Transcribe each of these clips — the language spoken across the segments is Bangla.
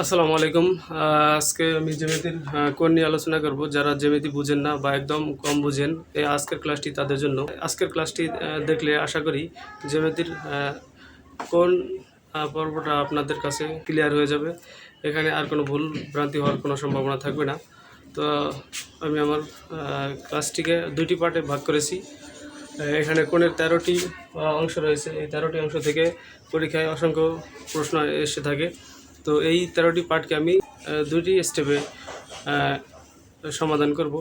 আসসালামু আলাইকুম। আজকে আমি জ্যামিতির কোণ নিয়ে আলোচনা করব। যারা জ্যামিতি বুঝেন না বা একদম কম বুঝেন, এই আজকের ক্লাসটি তাদের জন্য। আজকের ক্লাসটি দেখলে আশা করি জ্যামিতির কোণ পর্বটা আপনাদের কাছে ক্লিয়ার হয়ে যাবে। এখানে আর কোনো ভুল ভ্রান্তি হওয়ার কোনো সম্ভাবনা থাকবে না। তো আমি আমার ক্লাসটিকে দুইটি পার্টে ভাগ করেছি। এখানে কোণের 13টি অংশ রয়েছে। এই 13টি অংশ থেকে পরীক্ষায় অসংখ্য প্রশ্ন এসে থাকে। তো এই 13টি পার্টকে আমি দুইটি স্টেপে সমাধান করব,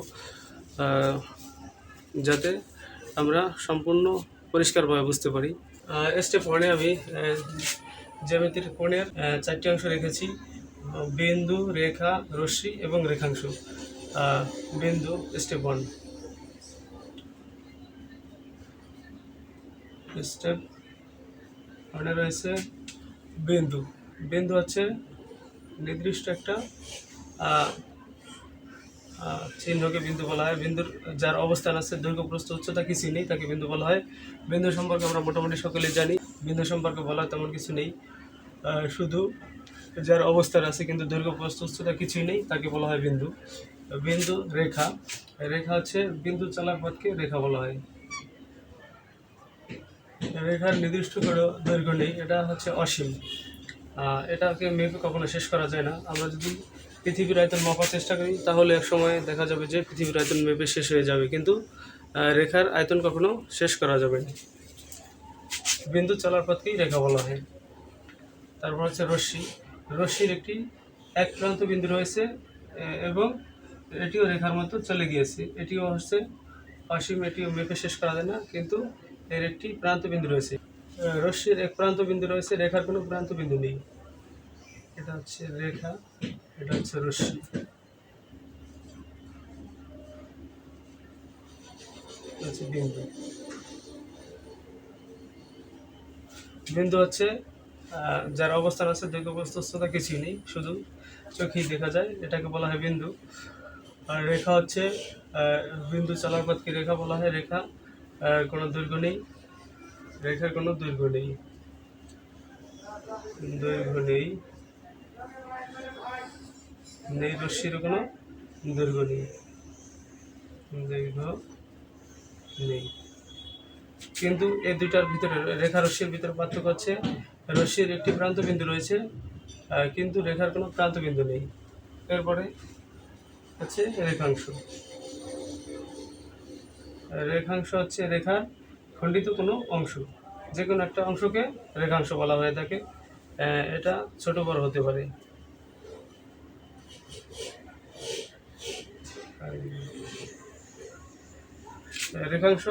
যাতে আমরা সম্পূর্ণ পরিষ্কারভাবে বুঝতে পারি। স্টেপ ওয়ানে আমি জ্যামিতির কোণের 4টি অংশ রেখেছি: বিন্দু, রেখা, রশ্মি এবং রেখাংশ। বিন্দু, স্টেপ ওয়ান। স্টেপ ওয়ানে রয়েছে বিন্দু। বিন্দু হচ্ছে নির্দিষ্ট একটা চিহ্নকে বিন্দু বলা হয়। বিন্দুর যার অবস্থান আছে, দৈর্ঘ্য, প্রস্থ, উচ্চতা কিছু নেই, তাকে বিন্দু বলা হয়। বিন্দু সম্পর্কে আমরা মোটামুটি সকলেই জানি। বিন্দু সম্পর্কে বলা তেমন কিছু নেই, শুধু যার অবস্থান আছে কিন্তু দৈর্ঘ্য, প্রস্থ, উচ্চতা কিছুই নেই, তাকে বলা হয় বিন্দু। বিন্দু, রেখা। রেখা হচ্ছে বিন্দু চলার পথকে রেখা বলা হয়। রেখার নির্দিষ্ট করে দৈর্ঘ্য নেই, এটা হচ্ছে অসীম। এটাকে মেপে কখনো শেষ করা যায় না। আমরা যদি পৃথিবীর আয়তন মাপার চেষ্টা করি, তাহলে এক সময় দেখা যাবে যে পৃথিবীর আয়তন মেপে শেষ হয়ে যাবে, কিন্তু রেখার আয়তন কখনো শেষ করা যাবে না। বিন্দু চলার পথকেই রেখা বলা হয়। তারপর হচ্ছে রশ্মি। রশ্মির একটি এক প্রান্ত বিন্দু রয়েছে এবং এটিও রেখার মতো চলে গিয়েছে। এটিও হচ্ছে অসীম, এটিও মেপে শেষ করা যায় না, কিন্তু এর একটি প্রান্ত বিন্দু রয়েছে। রশ্মির এক প্রান্ত বিন্দু রয়েছে, রেখার কোনো প্রান্ত বিন্দু নেই। এটা হচ্ছে রেখা, এটা হচ্ছে রশ্মি, হচ্ছে বিন্দু। বিন্দু হচ্ছে যার অবস্থান আছে, দৈর্ঘ্য, প্রস্থ, উচ্চতা কিছুই নেই, শুধু চোখেই দেখা যায়, এটাকে বলা হয় বিন্দু। আর রেখা হচ্ছে বিন্দু চলার পথকে রেখা বলা হয়। রেখা কোনো দৈর্ঘ্য নেই, রেখার কোনো দৈর্ঘ্য নেই, দৈর্ঘ্য নেই, নেই। রশ্মিরও কোনো দৈর্ঘ্য নেই, দৈর্ঘ্য নেই। কিন্তু এই দুইটার ভিতরে, রেখা রশ্মির ভিতরে পার্থক্য হচ্ছে রশ্মির একটি প্রান্ত বিন্দু রয়েছে, কিন্তু রেখার কোনো প্রান্ত বিন্দু নেই। এরপরে হচ্ছে রেখাংশ। রেখাংশ হচ্ছে রেখার খণ্ডিত কোনো অংশ, যে কোনো একটা অংশকে রেখাংশ বলা হয়ে থাকে। এটা ছোট বড় হতে পারে। রেখাংশ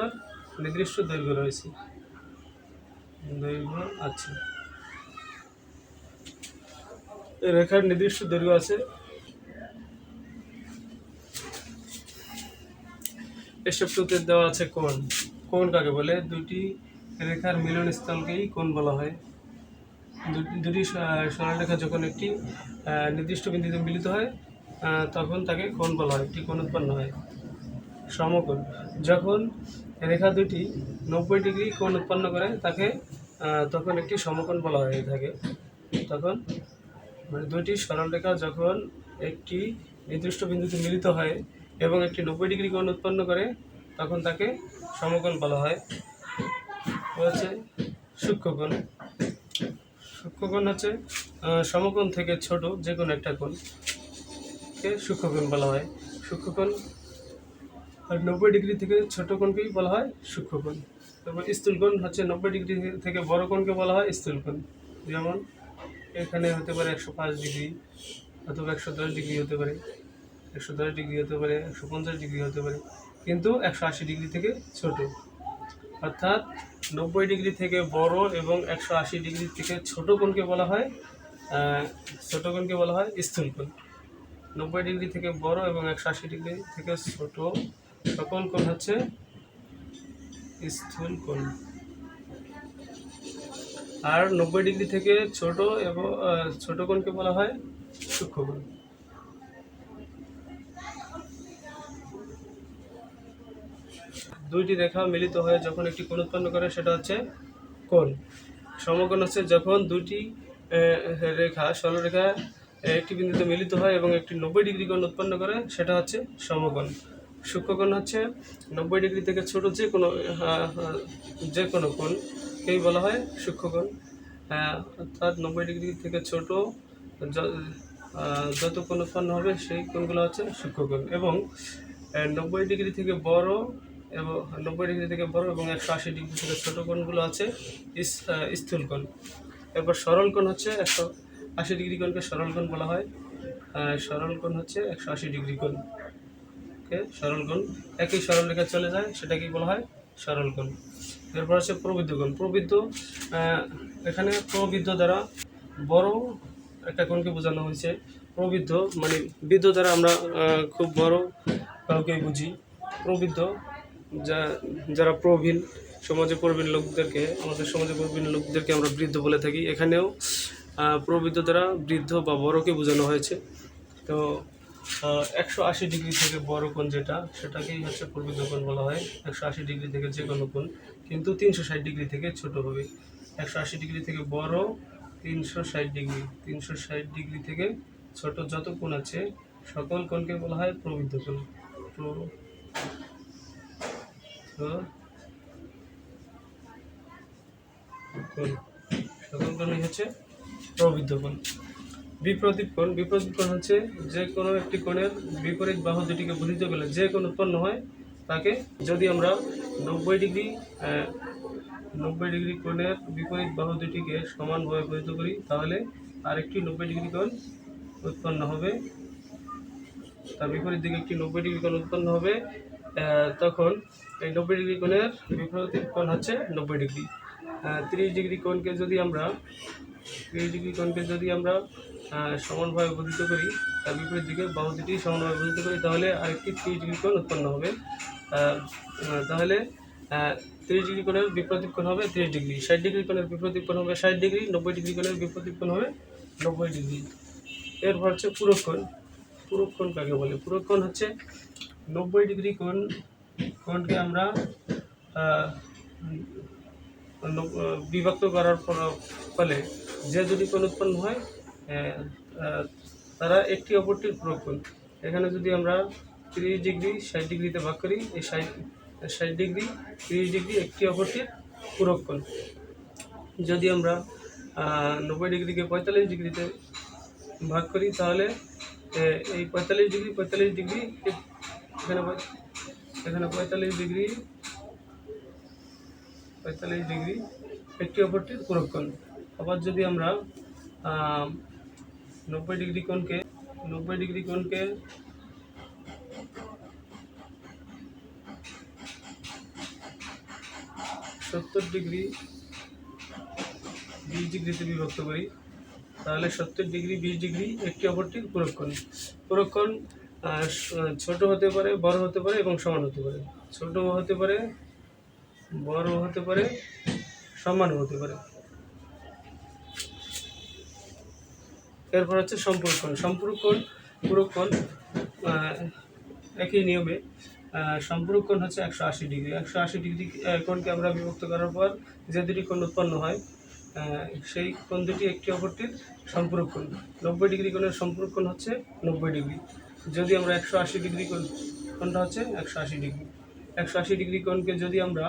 নির্দিষ্ট দৈর্ঘ্য রয়েছে, দৈর্ঘ্য আছে, রেখার নির্দিষ্ট দৈর্ঘ্য আছে। এসব টুতে দেওয়া আছে কোণ। কোণ কাকে বলে? দুটি রেখার মিলনস্থলকেই কোণ বলা হয়। দুটি সরলরেখা যখন একটি নির্দিষ্ট বিন্দুতে মিলিত হয়, তখন তাকে কোণ বলা হয়, একটি কোণ উৎপন্ন হয়। সমকোণ, যখন রেখা দুটি 90 ডিগ্রি কোণ উৎপন্ন করে, তাকে তখন একটি সমকোণ বলা হয়ে থাকে। তখন মানে দুইটি সরলরেখা যখন একটি নির্দিষ্ট বিন্দুতে মিলিত হয় এবং একটি 90 ডিগ্রি কোণ উৎপন্ন করে, তখন তাকে সমকোণ বলা হয়। হচ্ছে সূক্ষ্মকোণ। সূক্ষ্মকোণ হচ্ছে সমকোণ থেকে ছোট যে কোনো একটা কোণকে সূক্ষ্মকোণ বলা হয়। সূক্ষ্মকোণ আর 90 ডিগ্রি থেকে ছোট কোণকেই বলা হয় সূক্ষ্মকোণ। তারপর স্থূলকোণ হচ্ছে 90 ডিগ্রি থেকে বড় কোণকে বলা হয় স্থূলকোণ। যেমন এখানে হতে পারে 105 ডিগ্রি, অথবা 110 ডিগ্রি হতে পারে, 110 ডিগ্রি হতে পারে, 150 ডিগ্রি হতে পারে, কিন্তু 180 ডিগ্রি থেকে ছোট। অর্থাৎ 90 ডিগ্রি থেকে বড় এবং 180 ডিগ্রি থেকে ছোট কোণকে বলা হয় স্থূলকোণ। 90 ডিগ্রি থেকে বড় এবং 180 ডিগ্রি থেকে ছোট সকল কোণ হচ্ছে স্থূলকোণ। আর 90 ডিগ্রি থেকে ছোট এবং ছোট কোণকে বলা হয় সূক্ষ্মকোণ। দুইটি রেখা মিলিত হয়ে যখন একটি কোণ উৎপন্ন করে, সেটা হচ্ছে কোণ। সমকোণ হচ্ছে যখন দুটি রেখা, সরলরেখা একটি বিন্দুতে মিলিত হয় এবং একটি 90 ডিগ্রি কোণ উৎপন্ন করে, সেটা হচ্ছে সমকোণ। সূক্ষ্মকোণ হচ্ছে 90 ডিগ্রি থেকে ছোট যে কোনো কোণকেই বলা হয় সূক্ষ্মকোণ। অর্থাৎ 90 ডিগ্রি থেকে ছোট যত কোণ উৎপন্ন হবে সেই কোণগুলো হচ্ছে সূক্ষ্মকোণ। এবং 90 ডিগ্রি থেকে বড় এবং 90 ডিগ্রি থেকে বড় এবং 180 ডিগ্রি থেকে ছোট কোণগুলো আছে স্থূলকোণ। এরপর সরল কোণ হচ্ছে 180 ডিগ্রি কোণকে সরল কোণ বলা হয়। সরল কোণ হচ্ছে 180 ডিগ্রি কোণ, সরল কোণ। একই সরল রেখা চলে যায়, সেটাকেই বলা হয় সরল কোণ। এরপর হচ্ছে প্রবৃদ্ধ কোণ। এখানে প্রবৃদ্ধ দ্বারা বড় একটা কোণকে বোঝানো হয়েছে। প্রবৃদ্ধ মানে বৃদ্ধ দ্বারা আমরা খুব বড় কাউকে বুঝি। প্রবৃদ্ধ যারা প্রবীণ, আমাদের সমাজে প্রবীণ লোকদেরকে আমরা বৃদ্ধ বলে থাকি। এখানেও প্রবৃদ্ধ দ্বারা বৃদ্ধ বা বড়কে বোঝানো হয়েছে। তো 180 ডিগ্রি থেকে বড় কোণ সেটাকেই হচ্ছে প্রবৃদ্ধ কোণ বলা হয়। 180 ডিগ্রি থেকে যে কোনো কোণ, কিন্তু 360 ডিগ্রি থেকে ছোট হবে। 180 ডিগ্রি থেকে বড়, 360 ডিগ্রি থেকে ছোট যত কোণ আছে সকল কোণকে বলা হয় প্রবৃদ্ধ কোণ। সকল কোণই হচ্ছে প্রবৃদ্ধ কোণ। বিপরীত কোণ হচ্ছে যে কোনো একটি কোণের বিপরীত বাহু দুটিকে বুঝিতে গেলে যে কোণ উৎপন্ন হয় তাকে, যদি আমরা 90 ডিগ্রি কোণের বিপরীত বাহু দুটিকে সমানভাবে বুঝিত করি, তাহলে আরেকটি 90 ডিগ্রি কোণ উৎপন্ন হবে। তার বিপরীত দিকে একটি 90 ডিগ্রি কোণ উৎপন্ন হবে। তখন এই 90 ডিগ্রি কোণের বিপরীত কোণ হচ্ছে 90 ডিগ্রি। 30 ডিগ্রি কোণকে যদি আমরা সমানভাবে বর্ধিত করি, তার বিপরীত দিকে বাহু দুটি সমানভাবে বর্ধিত করি, তাহলে আরেকটি 30 ডিগ্রি কোণ উৎপন্ন হবে। তাহলে 30 ডিগ্রি কোণের বিপরীত কোণ হবে 30 ডিগ্রি। 60 ডিগ্রি কোণের বিপরীত কোণ হবে 60 ডিগ্রি। 90 ডিগ্রি কোণের বিপরীত কোণ হবে 90 ডিগ্রি। এরপর হচ্ছে পূরক কোণ। পূরক কোণ কাকে বলে? পূরক কোণ হচ্ছে 90 ডিগ্রি কোণকে আমরা বিভক্ত করার ফলে যে দুটি কোণ উৎপন্ন হয় তারা একটি অপরটির পূরক কোণ। এখানে যদি আমরা 30 ডিগ্রি 60 ডিগ্রিতে ভাগ করি, এই 60 ডিগ্রি 30 ডিগ্রি একটি অপরটির পূরক কোণ। যদি আমরা 90 ডিগ্রিকে 45 ডিগ্রিতে ভাগ করি, তাহলে এই 45 ডিগ্রি এখানে 45 ডিগ্রি একটি অপরটির পূরক কোণ। আবার যদি আমরা 90 ডিগ্রি কোণকে 70 ডিগ্রি 20 ডিগ্রিতে বিভক্ত করি, তাহলে 70 ডিগ্রি 20 ডিগ্রি একটি অপরটির পূরক কোণ। পূরক কোণ ছোট হতে পারে, বড় হতে পারে এবং সমান হতে পারে। ছোট হতে পারে, বড় হতে পারে, সমান হতে পারে। এরপর হচ্ছে সম্পূরক কোণ। পূরক কোণ একই নিয়মে। সম্পূরক কোণ হচ্ছে 180 ডিগ্রি। 180 ডিগ্রি কোণকে আমরা বিভক্ত করার পর যে দুটি কোণ উৎপন্ন হয়, সেই কোণ দুটি একটি অপরটির সম্পূরক কোণ। 90 ডিগ্রি কোণের সম্পূরক কোণ হচ্ছে 90 ডিগ্রি। যদি আমরা 180 ডিগ্রি কোণটা হচ্ছে 180 ডিগ্রি। 180 ডিগ্রি কোণকে যদি আমরা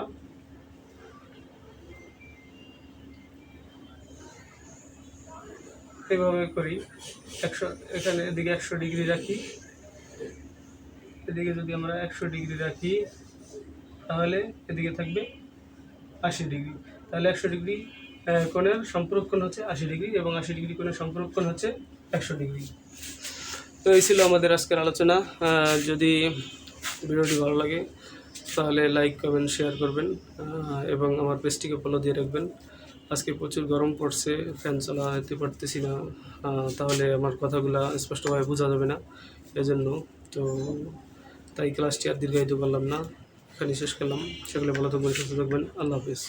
এভাবে করি, এখানে এদিকে 100 ডিগ্রি রাখি, এদিকে যদি আমরা 100 ডিগ্রি রাখি, তাহলে এদিকে থাকবে 80 ডিগ্রি। তাহলে 100 ডিগ্রি কোণের সম্পূরক কোণ হচ্ছে 80 ডিগ্রি এবং 80 ডিগ্রি কোণের সম্পূরক কোণ হচ্ছে 100 ডিগ্রি। তো এই ছিল আমাদের আজকের আলোচনা। যদি ভিডিওটি ভালো লাগে তাহলে লাইক, কমেন্ট, শেয়ার করবেন এবং আমার পেজটিকে ফলো দিয়ে রাখবেন। আজকে প্রচুর গরম পড়ছে, ফ্যান চালাতে পারতেছি না, তাহলে আমার কথাগুলো স্পষ্টভাবে বোঝা যাবে না, এজন্য। তো তাই ক্লাসটি আর দীর্ঘায়িত করলাম না, এখানে শেষ করলাম। সেগুলো ভালো থাকবেন, সুস্থ থাকবেন। আল্লাহ হাফিজ।